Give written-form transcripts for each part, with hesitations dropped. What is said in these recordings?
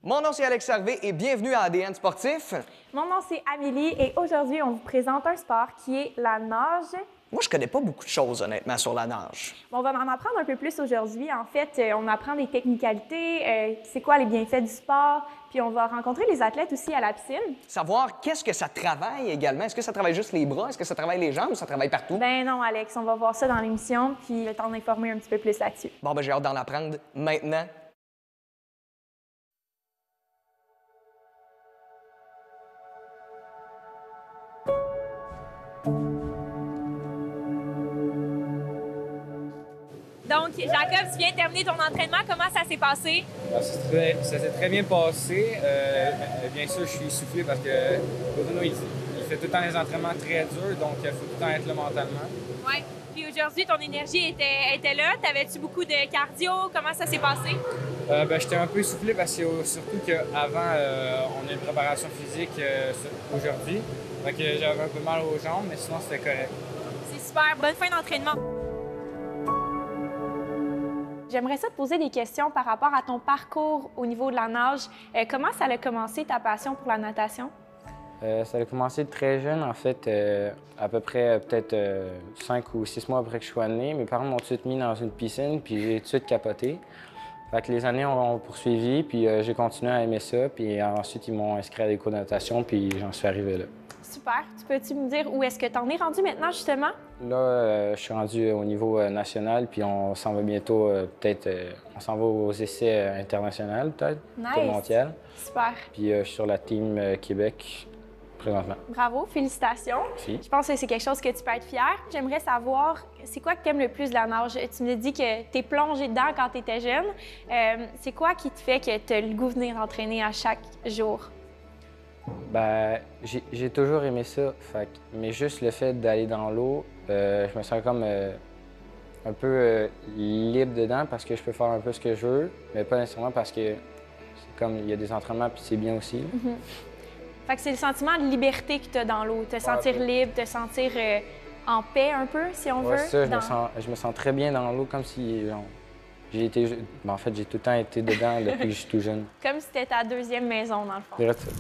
Mon nom, c'est Alex Harvey et bienvenue à ADN Sportif. Mon nom, c'est Amélie et aujourd'hui, on vous présente un sport qui est la nage. Moi, je connais pas beaucoup de choses, honnêtement, sur la nage. On va en apprendre un peu plus aujourd'hui. En fait, on apprend des technicalités, c'est quoi les bienfaits du sport, puis on va rencontrer les athlètes aussi à la piscine. Savoir qu'est-ce que ça travaille également. Est-ce que ça travaille juste les bras? Est-ce que ça travaille les jambes ou ça travaille partout? Ben non, Alex, on va voir ça dans l'émission, puis le temps d'informer un petit peu plus là-dessus. Bon, ben j'ai hâte d'en apprendre maintenant. Donc, Jacob, tu viens de terminer ton entraînement. Comment ça s'est passé? Ça s'est très bien passé. Bien sûr, je suis essoufflé parce que Bruno, il fait tout le temps des entraînements très durs, donc il faut tout le temps être là mentalement. Oui. Puis aujourd'hui, ton énergie était là. T'avais-tu beaucoup de cardio? Comment ça s'est passé? J'étais un peu essoufflé parce que surtout qu'avant, on a une préparation physique aujourd'hui. Donc j'avais un peu mal aux jambes, mais sinon c'était correct. C'est super. Bonne fin d'entraînement. J'aimerais ça te poser des questions par rapport à ton parcours au niveau de la nage. Comment ça a commencé, ta passion pour la natation? Ça a commencé très jeune, en fait, à peu près peut-être 5 ou 6 mois après que je sois né. Mes parents m'ont tout de suite mis dans une piscine, puis j'ai tout de suite capoté. Fait que les années ont poursuivi, puis j'ai continué à aimer ça. Puis ensuite, ils m'ont inscrit à des cours de natation, puis j'en suis arrivé là. Super. Peux-tu me dire où est-ce que tu en es rendu maintenant, justement? Là, je suis rendu au niveau national, puis on s'en va bientôt, on s'en va aux essais internationaux, peut-être, Nice. mondial. Super. Puis je suis sur la team Québec présentement. Bravo, félicitations. Merci. Je pense que c'est quelque chose que tu peux être fier. J'aimerais savoir, c'est quoi que tu aimes le plus de la nage? Tu me dis que tu es plongé dedans quand tu étais jeune. C'est quoi qui te fait que tu as le goût de venir t'entraîner à chaque jour? Ben, j'ai toujours aimé ça, mais juste le fait d'aller dans l'eau, je me sens comme un peu libre dedans parce que je peux faire un peu ce que je veux, mais pas nécessairement parce que c'est comme il y a des entraînements puis c'est bien aussi. Fait que c'est le sentiment de liberté que tu as dans l'eau, te sentir libre, te sentir en paix un peu, si on veut. Ça, je me sens très bien dans l'eau, comme si j'ai tout le temps été dedans depuis que je suis tout jeune. Comme si c'était ta deuxième maison, dans le fond. C'est vrai, ça.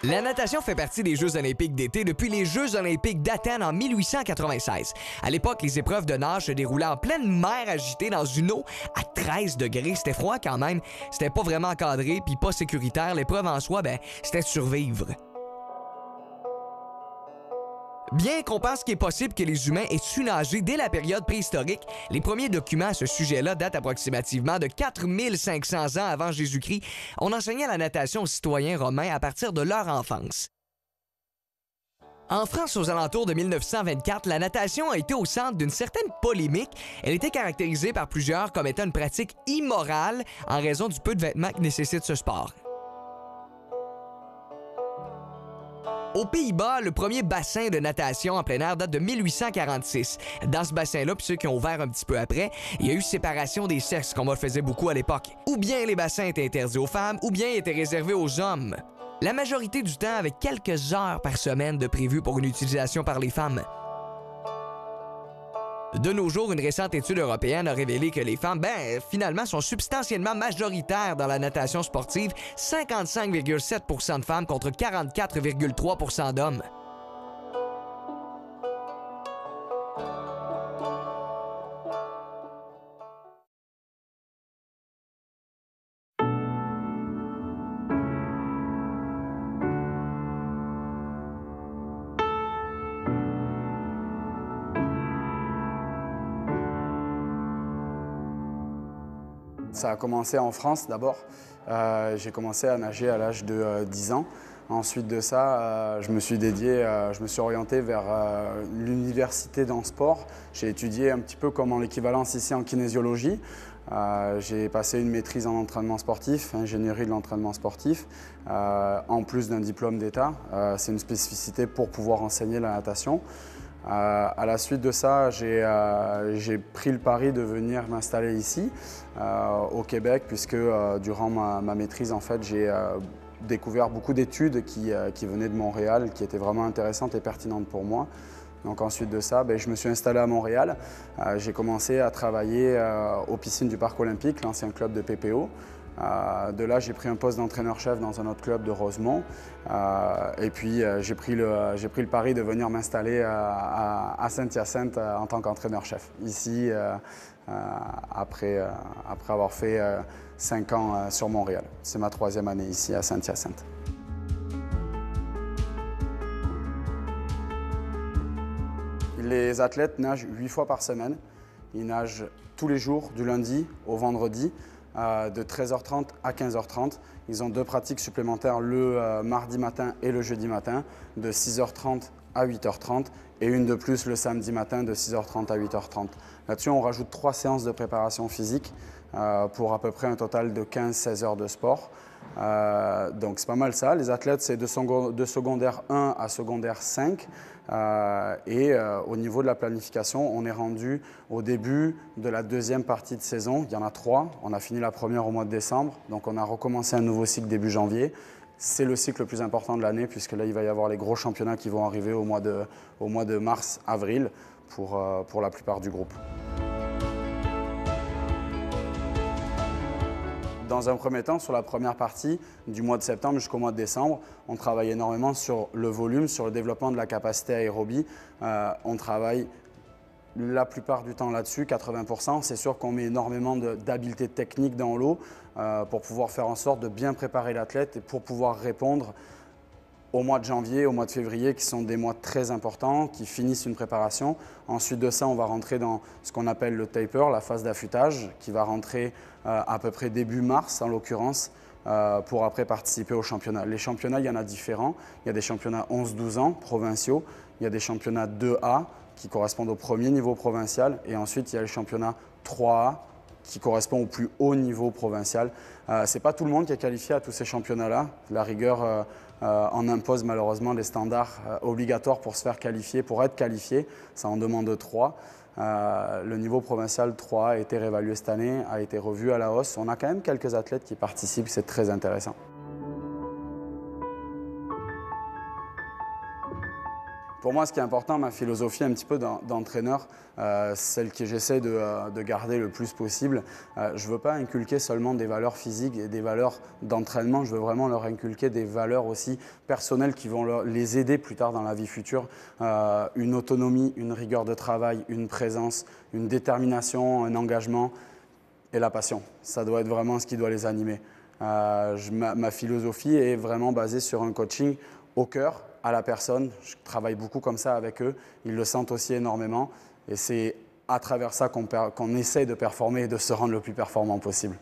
La natation fait partie des Jeux olympiques d'été depuis les Jeux olympiques d'Athènes en 1896. À l'époque, les épreuves de nage se déroulaient en pleine mer agitée dans une eau à 13 degrés. C'était froid quand même. C'était pas vraiment encadré puis pas sécuritaire. L'épreuve en soi, c'était de survivre. Bien qu'on pense qu'il est possible que les humains aient su nager dès la période préhistorique, les premiers documents à ce sujet-là datent approximativement de 4500 ans avant Jésus-Christ. On enseignait la natation aux citoyens romains à partir de leur enfance. En France, aux alentours de 1924, la natation a été au centre d'une certaine polémique. Elle était caractérisée par plusieurs comme étant une pratique immorale en raison du peu de vêtements que nécessite ce sport. Aux Pays-Bas, le premier bassin de natation en plein air date de 1846. Dans ce bassin-là, puis ceux qui ont ouvert un petit peu après, il y a eu séparation des sexes, comme on le faisait beaucoup à l'époque. Ou bien les bassins étaient interdits aux femmes, ou bien étaient réservés aux hommes. La majorité du temps avec quelques heures par semaine de prévues pour une utilisation par les femmes. De nos jours, une récente étude européenne a révélé que les femmes, finalement, sont substantiellement majoritaires dans la natation sportive, 55,7 % de femmes contre 44,3 % d'hommes. Ça a commencé en France d'abord. J'ai commencé à nager à l'âge de 10 ans. Ensuite de ça, je me suis orienté vers l'université dans le sport. J'ai étudié un petit peu comme en l'équivalence ici en kinésiologie. J'ai passé une maîtrise en entraînement sportif, ingénierie de l'entraînement sportif, en plus d'un diplôme d'État. C'est une spécificité pour pouvoir enseigner la natation. À la suite de ça, j'ai pris le pari de venir m'installer ici, au Québec, puisque durant ma maîtrise, en fait, découvert beaucoup d'études qui venaient de Montréal, qui étaient vraiment intéressantes et pertinentes pour moi. Donc ensuite de ça, je me suis installé à Montréal. J'ai commencé à travailler aux piscines du Parc Olympique, l'ancien club de PPO. De là, j'ai pris un poste d'entraîneur-chef dans un autre club de Rosemont. Et puis, j'ai pris le pari de venir m'installer à Saint-Hyacinthe en tant qu'entraîneur-chef. Ici, après avoir fait 5 ans sur Montréal. C'est ma 3e année ici à Saint-Hyacinthe. Les athlètes nagent 8 fois par semaine. Ils nagent tous les jours, du lundi au vendredi, de 13h30 à 15h30. Ils ont 2 pratiques supplémentaires le mardi matin et le jeudi matin, de 6h30 à 8h30, et une de plus le samedi matin de 6h30 à 8h30. Là-dessus, on rajoute 3 séances de préparation physique pour à peu près un total de 15-16 heures de sport. Donc c'est pas mal ça. Les athlètes, c'est de secondaire 1 à secondaire 5. Au niveau de la planification, on est rendu au début de la 2e partie de saison. Il y en a 3. On a fini la première au mois de décembre. Donc on a recommencé un nouveau cycle début janvier. C'est le cycle le plus important de l'année puisque là, il va y avoir les gros championnats qui vont arriver au mois de mars-avril pour la plupart du groupe. Dans un premier temps, sur la première partie, du mois de septembre jusqu'au mois de décembre, on travaille énormément sur le volume, sur le développement de la capacité aérobie. On travaille la plupart du temps là-dessus, 80%. C'est sûr qu'on met énormément d'habiletés techniques dans l'eau pour pouvoir faire en sorte de bien préparer l'athlète et pour pouvoir répondre au mois de janvier, au mois de février, qui sont des mois très importants, qui finissent une préparation. Ensuite de ça, on va rentrer dans ce qu'on appelle le taper, la phase d'affûtage, qui va rentrer à peu près début mars, en l'occurrence, pour après participer aux championnats. Les championnats, il y en a différents. Il y a des championnats 11-12 ans, provinciaux. Il y a des championnats 2A, qui correspondent au premier niveau provincial. Et ensuite, il y a les championnats 3A, qui correspond au plus haut niveau provincial. Ce n'est pas tout le monde qui est qualifié à tous ces championnats-là. La rigueur en impose malheureusement des standards obligatoires pour se faire qualifier, pour être qualifié. Ça en demande 3. Le niveau provincial 3 a été réévalué cette année, a été revu à la hausse. On a quand même quelques athlètes qui participent, c'est très intéressant. Pour moi, ce qui est important, ma philosophie un petit peu d'entraîneur, celle que j'essaie de garder le plus possible, je ne veux pas inculquer seulement des valeurs physiques et des valeurs d'entraînement, je veux vraiment leur inculquer des valeurs aussi personnelles qui vont les aider plus tard dans la vie future. Une autonomie, une rigueur de travail, une présence, une détermination, un engagement et la passion. Ça doit être vraiment ce qui doit les animer. Ma philosophie est vraiment basée sur un coaching au cœur, à la personne. Je travaille beaucoup comme ça avec eux. Ils le sentent aussi énormément. Et c'est à travers ça qu'on essaie de performer et de se rendre le plus performant possible.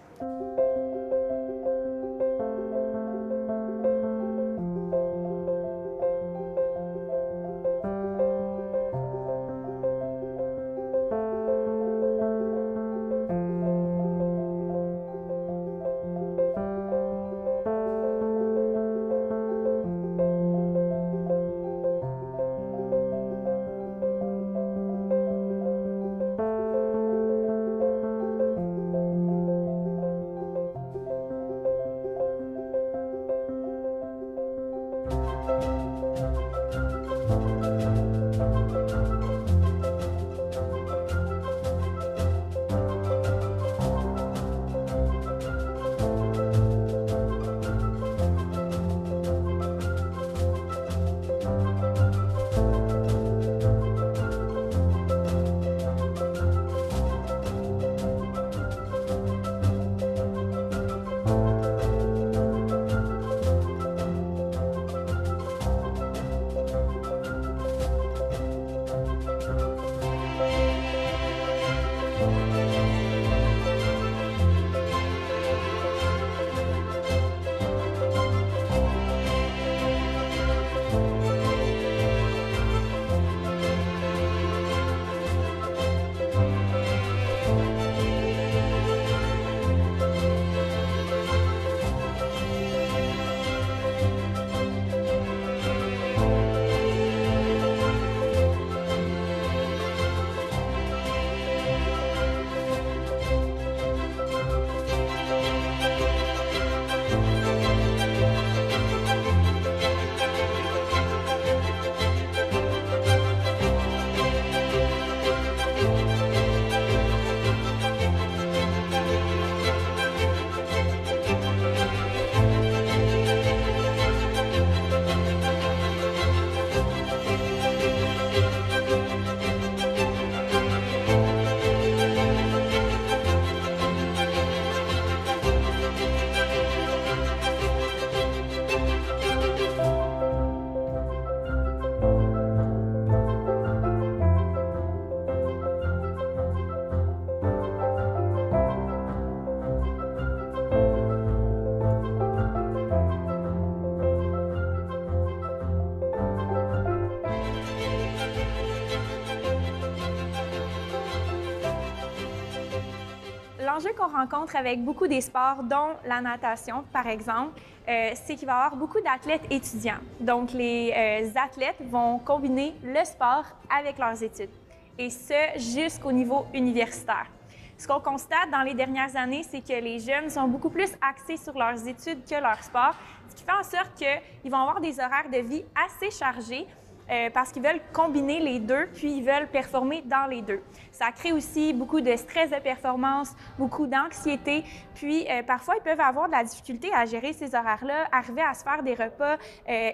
truc qu'on rencontre avec beaucoup des sports, dont la natation, par exemple, c'est qu'il va y avoir beaucoup d'athlètes étudiants. Donc, les athlètes vont combiner le sport avec leurs études, et ce, jusqu'au niveau universitaire. Ce qu'on constate dans les dernières années, c'est que les jeunes sont beaucoup plus axés sur leurs études que leur sport, ce qui fait en sorte qu'ils vont avoir des horaires de vie assez chargés parce qu'ils veulent combiner les deux, puis ils veulent performer dans les deux. Ça crée aussi beaucoup de stress de performance, beaucoup d'anxiété, puis parfois ils peuvent avoir de la difficulté à gérer ces horaires-là, arriver à se faire des repas,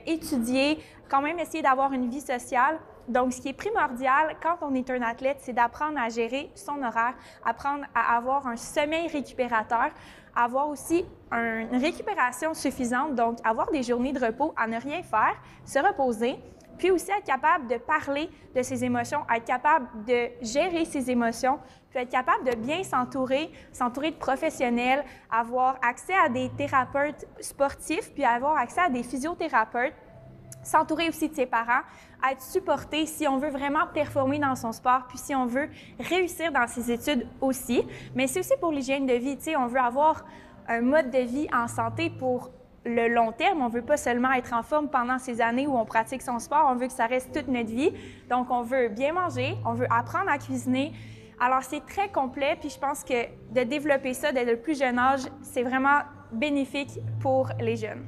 étudier, quand même essayer d'avoir une vie sociale. Donc, ce qui est primordial quand on est un athlète, c'est d'apprendre à gérer son horaire, apprendre à avoir un sommeil récupérateur, avoir aussi une récupération suffisante, donc avoir des journées de repos à ne rien faire, se reposer, puis aussi être capable de parler de ses émotions, être capable de gérer ses émotions, puis être capable de bien s'entourer de professionnels, avoir accès à des thérapeutes sportifs, puis avoir accès à des physiothérapeutes, s'entourer aussi de ses parents, être supporté si on veut vraiment performer dans son sport, puis si on veut réussir dans ses études aussi. Mais c'est aussi pour l'hygiène de vie, tu sais, on veut avoir un mode de vie en santé pour le long terme. On ne veut pas seulement être en forme pendant ces années où on pratique son sport, on veut que ça reste toute notre vie. Donc, on veut bien manger, on veut apprendre à cuisiner. Alors, c'est très complet, puis je pense que de développer ça dès le plus jeune âge, c'est vraiment bénéfique pour les jeunes.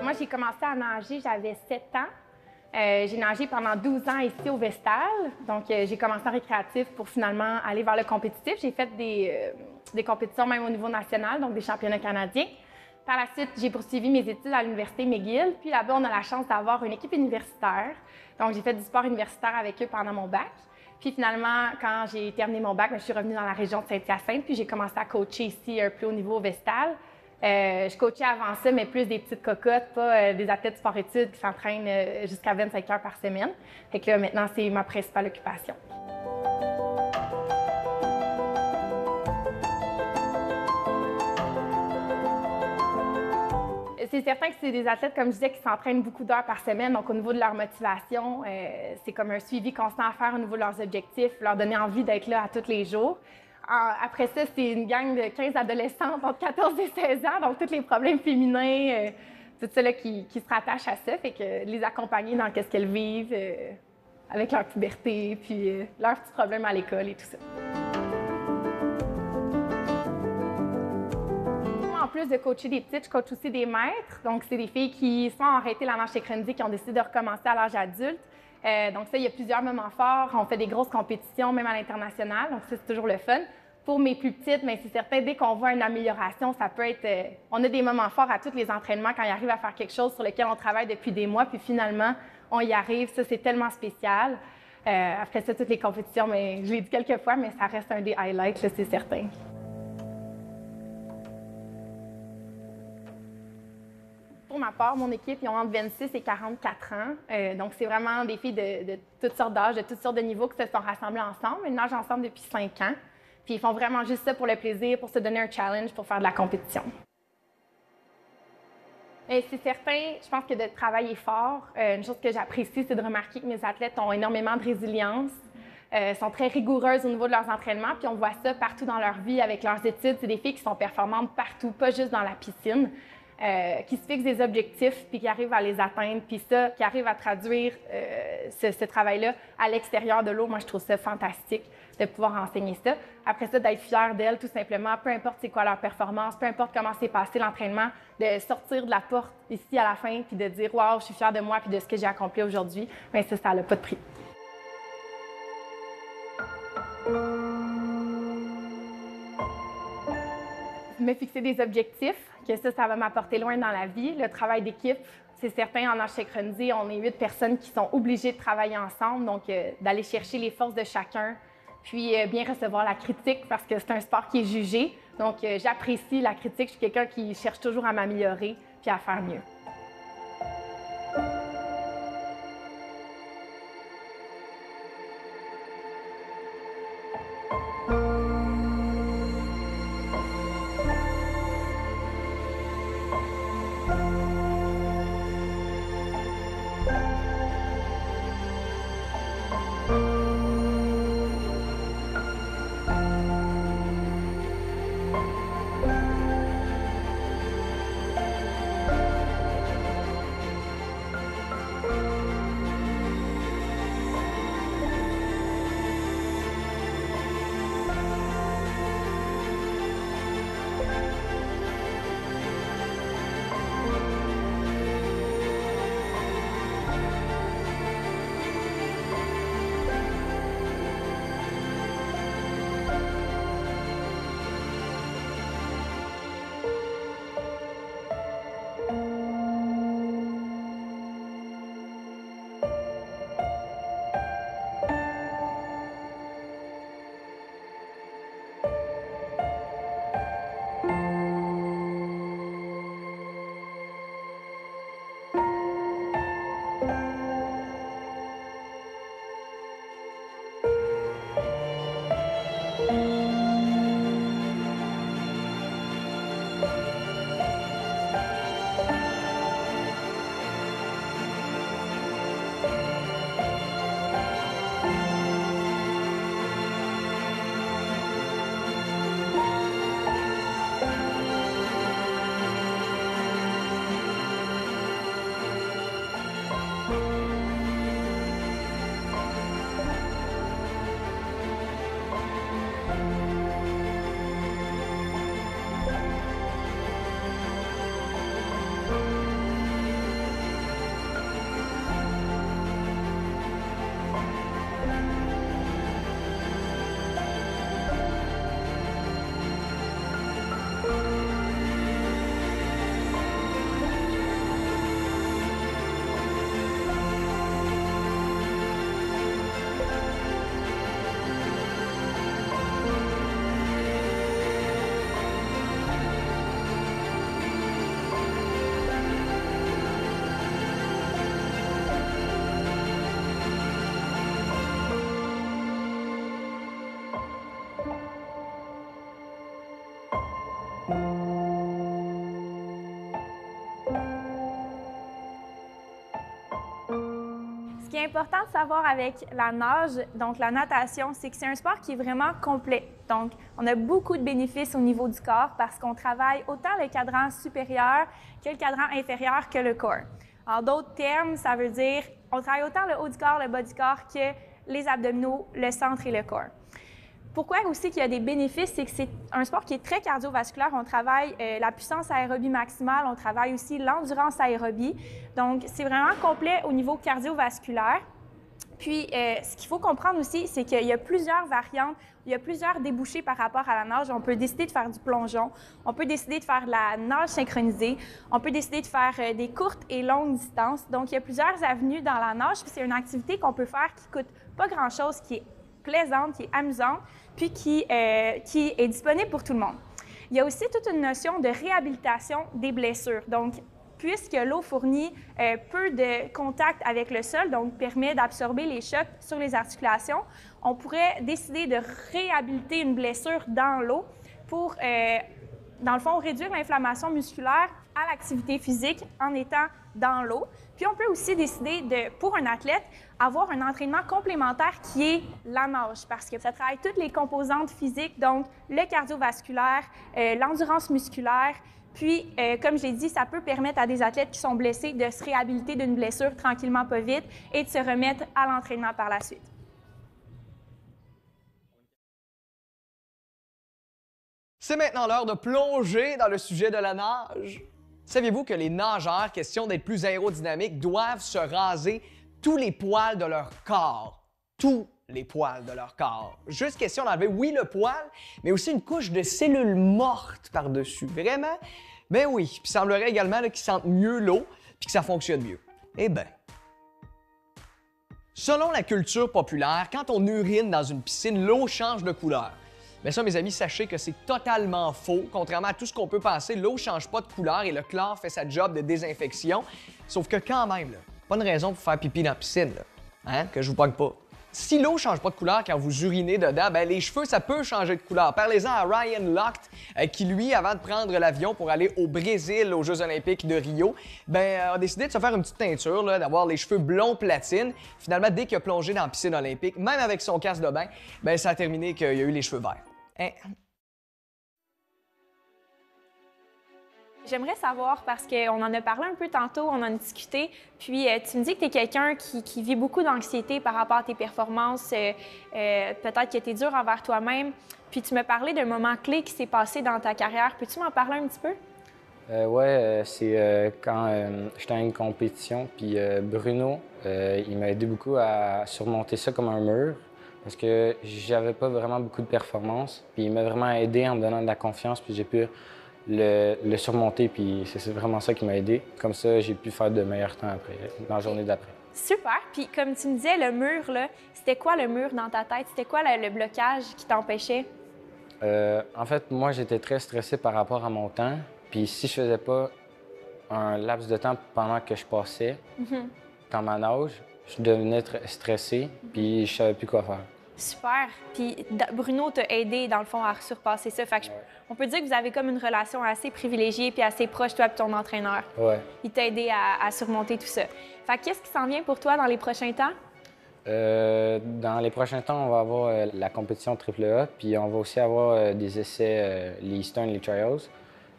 Moi, j'ai commencé à nager, j'avais 7 ans. J'ai nagé pendant 12 ans ici au Vestal. Donc, j'ai commencé en récréatif pour finalement aller vers le compétitif. J'ai fait des compétitions même au niveau national, donc des championnats canadiens. Par la suite, j'ai poursuivi mes études à l'Université McGill. Puis là-bas, on a la chance d'avoir une équipe universitaire. Donc, j'ai fait du sport universitaire avec eux pendant mon bac. Puis finalement, quand j'ai terminé mon bac, je suis revenue dans la région de Saint-Hyacinthe. Puis j'ai commencé à coacher ici un plus haut niveau au Vestal. Je coachais avant ça, mais plus des petites cocottes, pas des athlètes sport-études qui s'entraînent jusqu'à 25 heures par semaine. Fait que là, maintenant, c'est ma principale occupation. C'est certain que c'est des athlètes, comme je disais, qui s'entraînent beaucoup d'heures par semaine. Donc, au niveau de leur motivation, c'est comme un suivi constant à faire au niveau de leurs objectifs, leur donner envie d'être là à tous les jours. Après ça, c'est une gang de 15 adolescentes entre 14 et 16 ans, donc tous les problèmes féminins, tout ça là, qui se rattachent à ça, fait que les accompagner dans ce qu'elles vivent avec leur puberté, puis leurs petits problèmes à l'école et tout ça. En plus de coacher des petites, je coach aussi des maîtres, donc c'est des filles qui sont arrêtées la nage synchronisée, qui ont décidé de recommencer à l'âge adulte. Donc ça, il y a plusieurs moments forts. On fait des grosses compétitions, même à l'international, donc ça, c'est toujours le fun. Pour mes plus petites, mais c'est certain, dès qu'on voit une amélioration, ça peut être... on a des moments forts à tous les entraînements quand ils arrivent à faire quelque chose sur lequel on travaille depuis des mois, puis finalement, on y arrive. Ça, c'est tellement spécial. Après ça, toutes les compétitions, mais je l'ai dit quelques fois, mais ça reste un des highlights, là, c'est certain. Pour ma part, mon équipe, ils ont entre 26 et 44 ans. Donc, c'est vraiment des filles de toutes sortes d'âges, de toutes sortes de niveaux qui se sont rassemblées ensemble. Ils nagent ensemble depuis 5 ans. Puis, ils font vraiment juste ça pour le plaisir, pour se donner un challenge, pour faire de la compétition. Et c'est certain, je pense que de travailler fort, une chose que j'apprécie, c'est de remarquer que mes athlètes ont énormément de résilience, sont très rigoureuses au niveau de leurs entraînements, puis on voit ça partout dans leur vie avec leurs études. C'est des filles qui sont performantes partout, pas juste dans la piscine. Qui se fixent des objectifs puis qui arrivent à les atteindre, puis ça, qui arrivent à traduire ce travail-là à l'extérieur de l'eau. Moi, je trouve ça fantastique de pouvoir enseigner ça. Après ça, d'être fière d'elles, tout simplement, peu importe c'est quoi leur performance, peu importe comment s'est passé l'entraînement, de sortir de la porte ici à la fin puis de dire « Wow, je suis fière de moi puis de ce que j'ai accompli aujourd'hui », bien ça n'a pas de prix. Me fixer des objectifs, que ça va m'apporter loin dans la vie. Le travail d'équipe, c'est certain, en nage synchronisé, on est 8 personnes qui sont obligées de travailler ensemble, donc d'aller chercher les forces de chacun, puis bien recevoir la critique parce que c'est un sport qui est jugé. Donc, j'apprécie la critique. Je suis quelqu'un qui cherche toujours à m'améliorer puis à faire mieux. Ce qui est important de savoir avec la nage, donc la natation, c'est que c'est un sport qui est vraiment complet. Donc, on a beaucoup de bénéfices au niveau du corps parce qu'on travaille autant le cadran supérieur que le cadran inférieur que le corps. En d'autres termes, ça veut dire on travaille autant le haut du corps, le bas du corps que les abdominaux, le centre et le corps. Pourquoi aussi qu'il y a des bénéfices, c'est que c'est un sport qui est très cardiovasculaire. On travaille la puissance aérobie maximale, on travaille aussi l'endurance aérobie. Donc, c'est vraiment complet au niveau cardiovasculaire. Puis, ce qu'il faut comprendre aussi, c'est qu'il y a plusieurs variantes, il y a plusieurs débouchés par rapport à la nage. On peut décider de faire du plongeon, on peut décider de faire de la nage synchronisée, on peut décider de faire des courtes et longues distances. Donc, il y a plusieurs avenues dans la nage, puis c'est une activité qu'on peut faire qui coûte pas grand-chose, qui est plaisante, qui est amusante, puis qui est disponible pour tout le monde. Il y a aussi toute une notion de réhabilitation des blessures. Donc, puisque l'eau fournit peu de contact avec le sol, donc permet d'absorber les chocs sur les articulations, on pourrait décider de réhabiliter une blessure dans l'eau pour, dans le fond, réduire l'inflammation musculaire à l'activité physique en étant dans l'eau. Puis on peut aussi décider de, pour un athlète, avoir un entraînement complémentaire qui est la nage, parce que ça travaille toutes les composantes physiques, donc le cardiovasculaire, l'endurance musculaire. Puis, comme je l'ai dit, ça peut permettre à des athlètes qui sont blessés de se réhabiliter d'une blessure tranquillement, pas vite, et de se remettre à l'entraînement par la suite. C'est maintenant l'heure de plonger dans le sujet de la nage. Saviez-vous que les nageurs, question d'être plus aérodynamiques, doivent se raser tous les poils de leur corps? Tous les poils de leur corps. Juste question d'enlever, oui, le poil, mais aussi une couche de cellules mortes par-dessus. Vraiment? Ben oui. Puis il semblerait également qu'ils sentent mieux l'eau puis que ça fonctionne mieux. Eh bien. Selon la culture populaire, quand on urine dans une piscine, l'eau change de couleur. Mais ça, mes amis, sachez que c'est totalement faux. Contrairement à tout ce qu'on peut penser, l'eau ne change pas de couleur et le chlore fait sa job de désinfection. Sauf que quand même, là, pas une raison pour faire pipi dans la piscine, là. Hein? Que je vous pogne pas. Si l'eau ne change pas de couleur quand vous urinez dedans, ben les cheveux, ça peut changer de couleur. Parlez-en à Ryan Lochte, qui, lui, avant de prendre l'avion pour aller au Brésil aux Jeux olympiques de Rio, a décidé de se faire une petite teinture, d'avoir les cheveux blond platine. Finalement, dès qu'il a plongé dans la piscine olympique, même avec son casque de bain, ça a terminé qu'il a eu les cheveux verts. Hein? J'aimerais savoir, parce qu'on en a parlé un peu tantôt, on en a discuté, puis tu me dis que tu es quelqu'un qui vit beaucoup d'anxiété par rapport à tes performances, peut-être que tu es dur envers toi-même, puis tu me parlais d'un moment clé qui s'est passé dans ta carrière. Peux-tu m'en parler un petit peu? C'est quand j'étais à une compétition, puis Bruno, il m'a aidé beaucoup à surmonter ça comme un mur, parce que j'avais pas vraiment beaucoup de performances, puis il m'a vraiment aidé en me donnant de la confiance, puis j'ai pu le surmonter, puis c'est vraiment ça qui m'a aidé. Comme ça, j'ai pu faire de meilleurs temps après, dans la journée d'après. Super! Puis comme tu me disais, le mur, là, c'était quoi le mur dans ta tête? C'était quoi le blocage qui t'empêchait? En fait, moi, j'étais très stressé par rapport à mon temps, puis si je faisais pas un laps de temps pendant que je passais dans ma nage, je devenais stressé, puis je savais plus quoi faire. Super. Puis Bruno t'a aidé, dans le fond, à surpasser ça. Fait que on peut dire que vous avez comme une relation assez privilégiée puis assez proche, toi et ton entraîneur. Ouais. Il t'a aidé à surmonter tout ça. Fait que qu'est-ce qui s'en vient pour toi dans les prochains temps? Dans les prochains temps, on va avoir la compétition AAA, puis on va aussi avoir des essais, les Eastern, les Trials.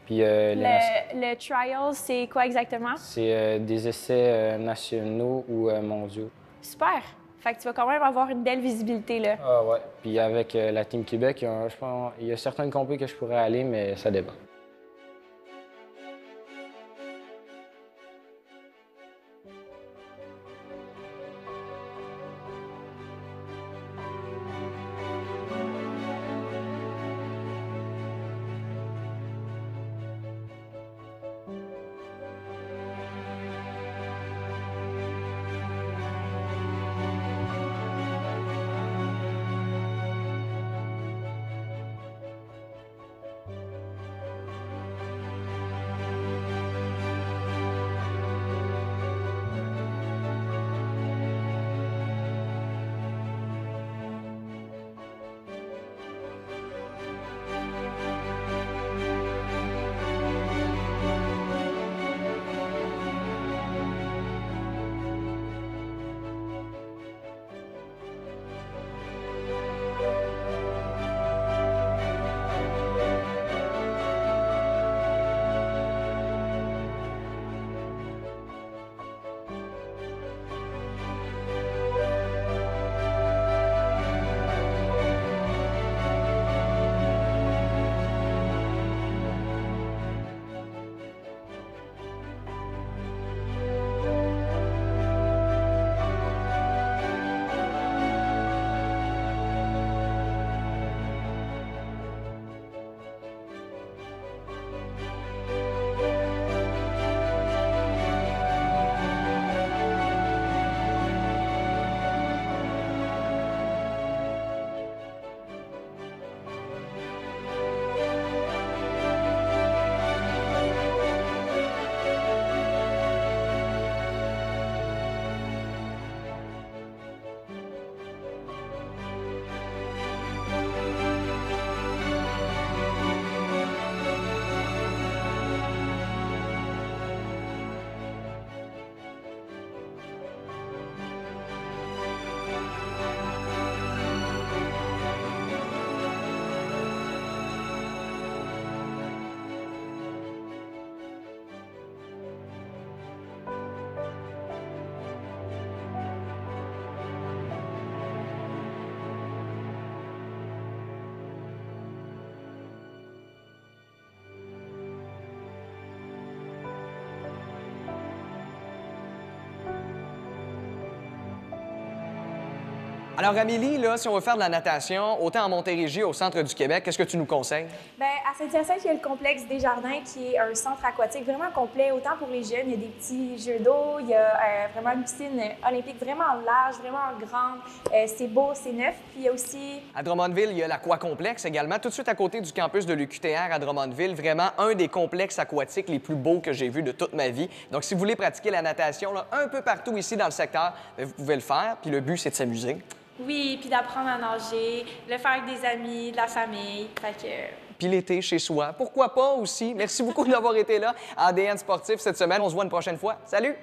Puis, le Trials, c'est quoi exactement? C'est des essais nationaux ou mondiaux. Super! Fait que tu vas quand même avoir une belle visibilité, là. Ah ouais. Puis avec la Team Québec, je pense, il y a certaines compés que je pourrais aller, mais ça dépend. Alors, Amélie, là, si on veut faire de la natation, autant en Montérégie, au centre du Québec, qu'est-ce que tu nous conseilles? Bien, à Saint-Hyacinthe, il y a le complexe Desjardins qui est un centre aquatique vraiment complet, autant pour les jeunes, il y a des petits jeux d'eau, il y a vraiment une piscine olympique vraiment large, vraiment grande. C'est beau, c'est neuf. Puis il y a aussi... À Drummondville, il y a l'Aquacomplexe également, tout de suite à côté du campus de l'UQTR à Drummondville. Vraiment un des complexes aquatiques les plus beaux que j'ai vus de toute ma vie. Donc, si vous voulez pratiquer la natation là, un peu partout ici dans le secteur, bien, vous pouvez le faire. Puis le but, c'est de s'amuser. Oui, puis d'apprendre à nager, le faire avec des amis, de la famille. Fait que... Puis l'été chez soi. Pourquoi pas aussi? Merci beaucoup d'avoir été là à ADN Sportif cette semaine. On se voit une prochaine fois. Salut!